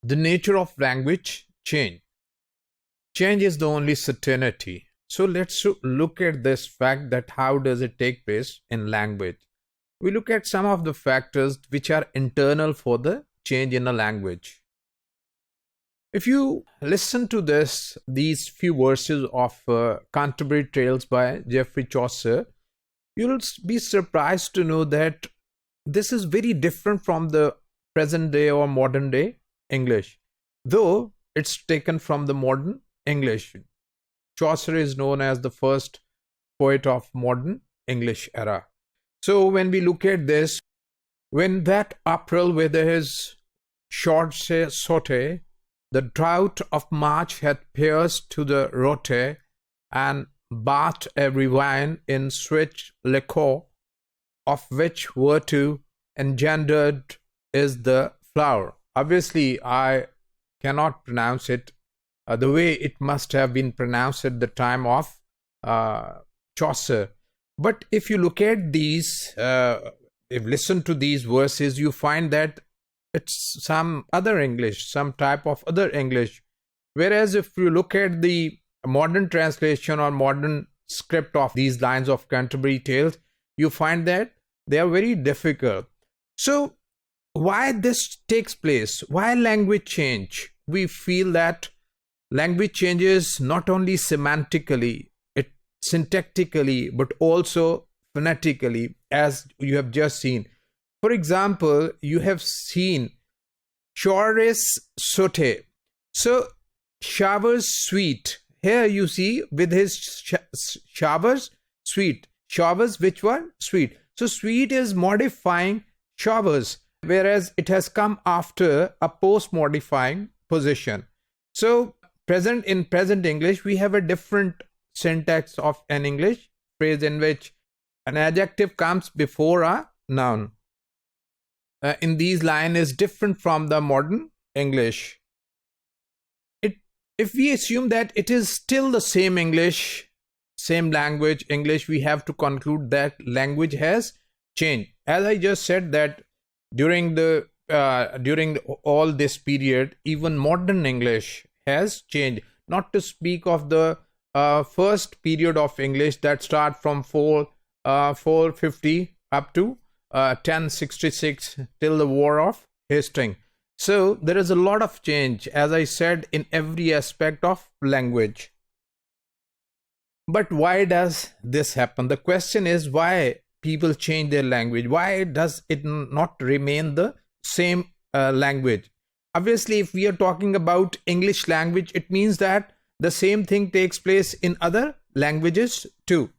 the nature of language change. Change is the only certainty. So let's look at this fact that how does it take place in language. We look at some of the factors which are internal for the change in a language. If you listen to these few verses of Canterbury Tales by Geoffrey Chaucer, you'll be surprised to know that this is very different from the present day or modern day English, though it's taken from the modern English. Chaucer is known as the first poet of modern English era. So when we look at this, when that April with his short saute, the drought of March had pierced to the rote, and bathed every vine in sweet liquor, of which virtue engendered is the flower. Obviously, I cannot pronounce it the way it must have been pronounced at the time of Chaucer. But if you look at these, if listen to these verses, you find that it's some other English, some type of other English. Whereas if you look at the modern translation or modern script of these lines of Canterbury Tales, you find that they are very difficult. So why this takes place? Why language change? We feel that language changes not only semantically, syntactically, but also phonetically, as you have just seen. For example, you have seen showers saute. So showers sweet. Here you see with his showers sweet. Showers which were sweet. So sweet is modifying showers, whereas it has come after a post-modifying position. So in present English, we have a different syntax of an English phrase in which an adjective comes before a noun. In these lines is different from the modern English. If we assume that it is still the same English, same language English, we have to conclude that language has changed. As I just said that during all this period, even modern English has changed. Not to speak of the first period of English that start from 450 up to 1066 till the War of Hastings. So there is a lot of change, as I said, in every aspect of language. But why does this happen? The question is why people change their language. Why does it not remain the same language? Obviously, if we are talking about English language, it means that the same thing takes place in other languages too.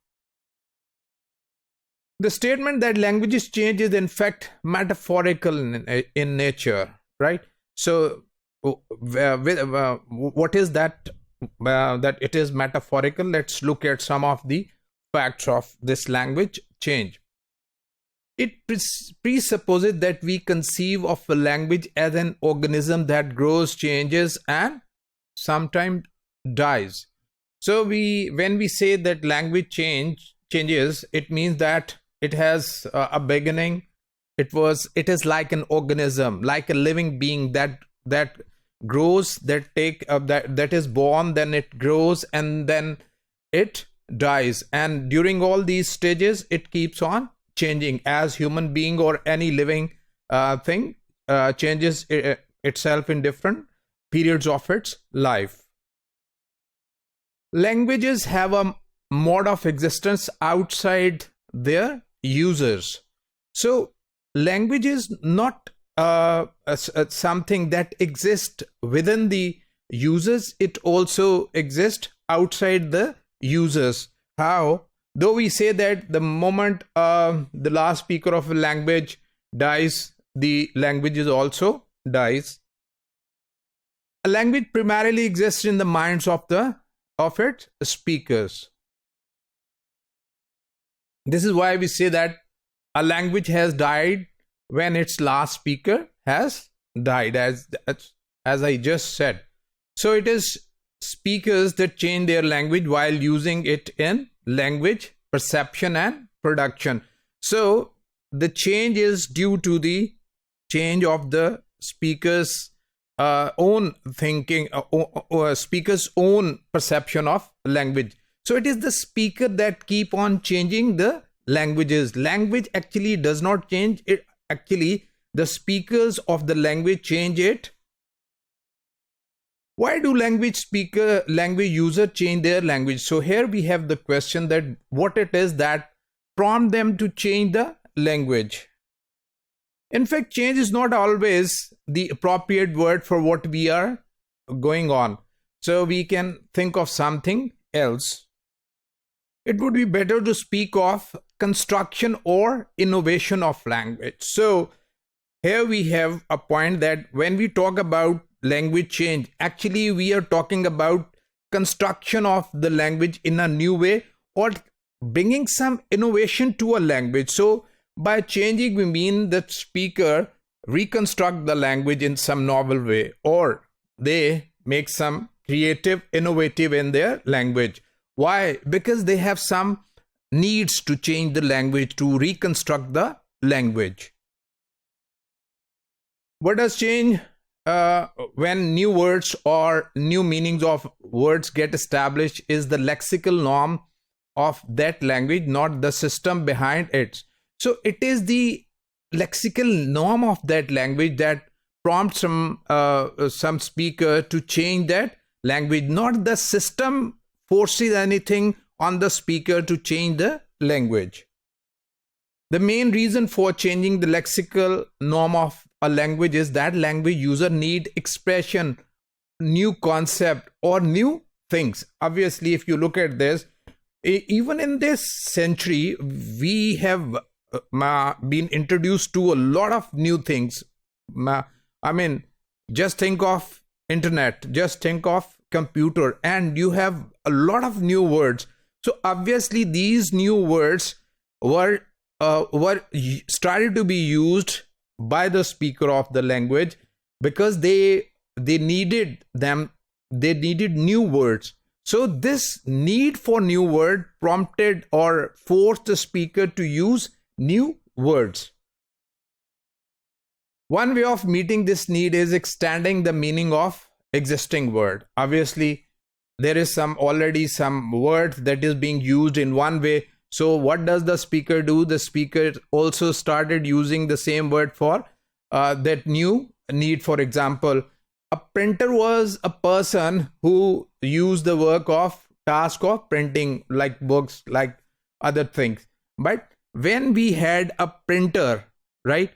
The statement that languages change is in fact metaphorical in nature, right? So what is that? That it is metaphorical. Let's look at some of the facts of this language change. It presupposes that we conceive of a language as an organism that grows, changes, and sometimes dies. So when we say that language changes, it means that it has a beginning. It is like an organism, like a living being that grows, that is born, then it grows, and then it dies. And during all these stages, it keeps on changing, as human being or any living thing changes itself in different periods of its life. Languages have a mode of existence outside their users. So language is not something that exists within the users. It also exists outside the users. How? Though we say that the moment the last speaker of a language dies, the language also dies. A language primarily exists in the minds of its speakers. This is why we say that a language has died when its last speaker has died, as I just said. So it is speakers that change their language while using it in language perception and production. So the change is due to the change of the speaker's own thinking, speaker's own perception of language. So it is the speaker that keep on changing the languages. Language actually does not change it. Actually, the speakers of the language change it. Why do language user change their language? So here we have the question that what it is that prompt them to change the language. In fact, change is not always the appropriate word for what we are going on. So we can think of something else. It would be better to speak of construction or innovation of language. So here we have a point that when we talk about language change, actually we are talking about construction of the language in a new way or bringing some innovation to a language. So by changing, we mean that speaker reconstruct the language in some novel way, or they make some creative, innovative in their language. Why? Because they have some needs to change the language, to reconstruct the language. What does change when new words or new meanings of words get established is the lexical norm of that language, not the system behind it. So it is the lexical norm of that language that prompts some speaker to change that language, not the system forces anything on the speaker to change the language. The main reason for changing the lexical norm of a language is that language user need expression, new concept or new things. Obviously, if you look at this, even in this century, we have been introduced to a lot of new things. I mean, just think of internet, just think of computer, and you have a lot of new words. So obviously these new words were started to be used by the speaker of the language because they needed new words. So this need for new word prompted or forced the speaker to use new words. One way of meeting this need is extending the meaning of existing word. Obviously, there is already some word that is being used in one way. So what does the speaker do? The speaker also started using the same word for that new need. For example, a printer was a person who used the task of printing, like books, like other things. But when we had a printer, right?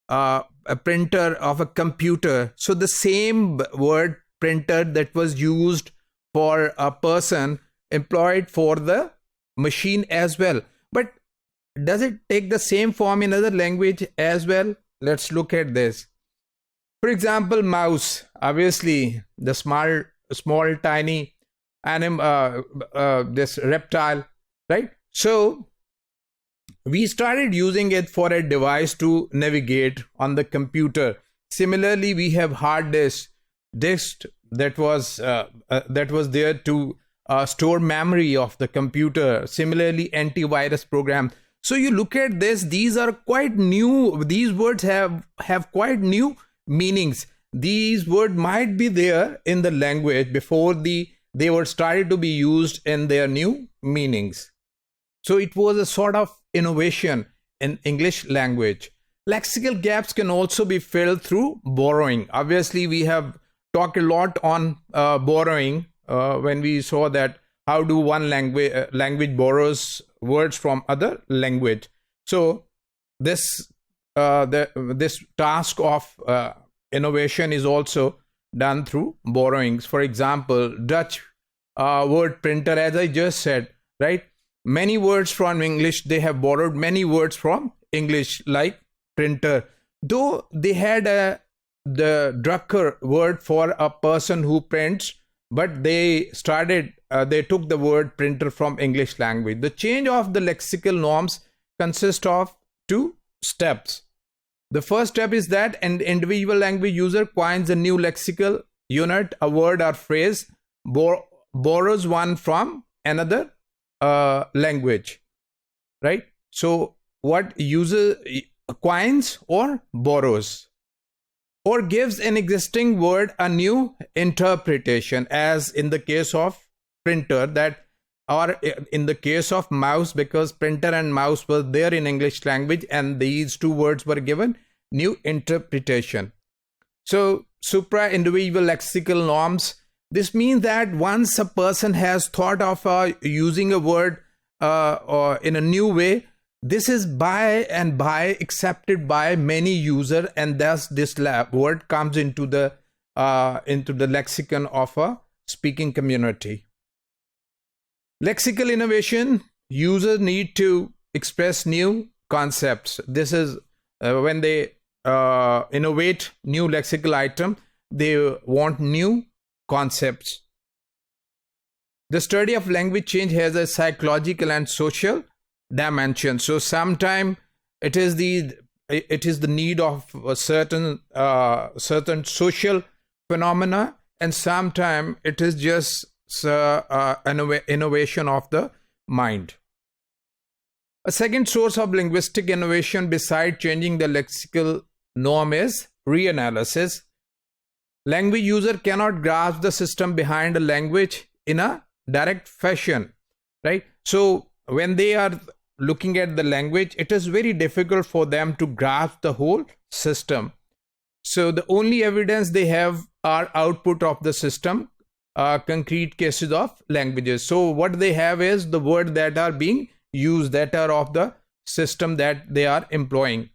A printer of a computer. So the same word printer that was used for a person employed for the machine as well. But does it take the same form in other language as well? Let's look at this. For example, mouse. Obviously, the small tiny animal, this reptile, right? So we started using it for a device to navigate on the computer. Similarly, we have hard disk that was there to store memory of the computer. Similarly, antivirus program. So you look at this; these are quite new. These words have quite new meanings. These words might be there in the language before they were started to be used in their new meanings. So it was a sort of innovation in English language. Lexical gaps can also be filled through borrowing. Obviously, we have talked a lot on borrowing when we saw that how do one language borrows words from other language. So this task of innovation is also done through borrowings. For example, Dutch word printer, as I just said, right? Many words from English, they have borrowed many words from English, like printer. Though they had the drucker word for a person who prints, but they took the word printer from English language. The change of the lexical norms consists of two steps. The first step is that an individual language user coins a new lexical unit, a word or phrase, borrows one from another language, right? So what user coins or borrows? or gives an existing word a new interpretation, as in the case of printer, that, or in the case of mouse, because printer and mouse were there in English language and these two words were given new interpretation. So supra individual lexical norms, this means that once a person has thought of using a word or in a new way, this is by and by accepted by many users, and thus this word comes into the lexicon of a speaking community. Lexical innovation, users need to express new concepts. This is when they innovate new lexical item, they want new concepts. The study of language change has a psychological and social dimension. So sometimes it is the need of a certain social phenomena, and sometimes it is just an innovation of the mind. A second source of linguistic innovation beside changing the lexical norm is reanalysis. Language user cannot grasp the system behind a language in a direct fashion, right? So when they are looking at the language, it is very difficult for them to grasp the whole system. So the only evidence they have are output of the system, concrete cases of languages. So what they have is the words that are being used, that are of the system that they are employing.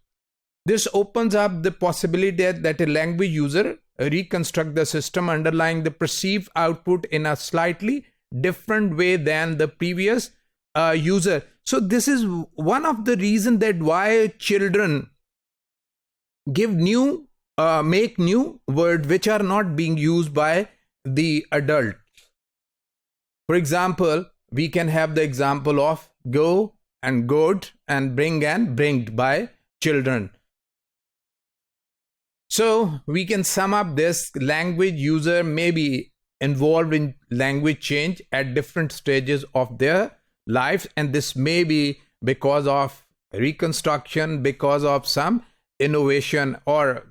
This opens up the possibility that a language user reconstruct the system underlying the perceived output in a slightly different way than the previous user. So this is one of the reasons that why children give new make new words which are not being used by the adult. For example, we can have the example of go and goat and bringed by children. So we can sum up this: language user may be involved in language change at different stages of their lives, and this may be because of reconstruction, because of some innovation, or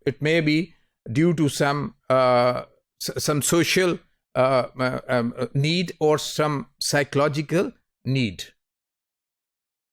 it may be due to some social need or some psychological need.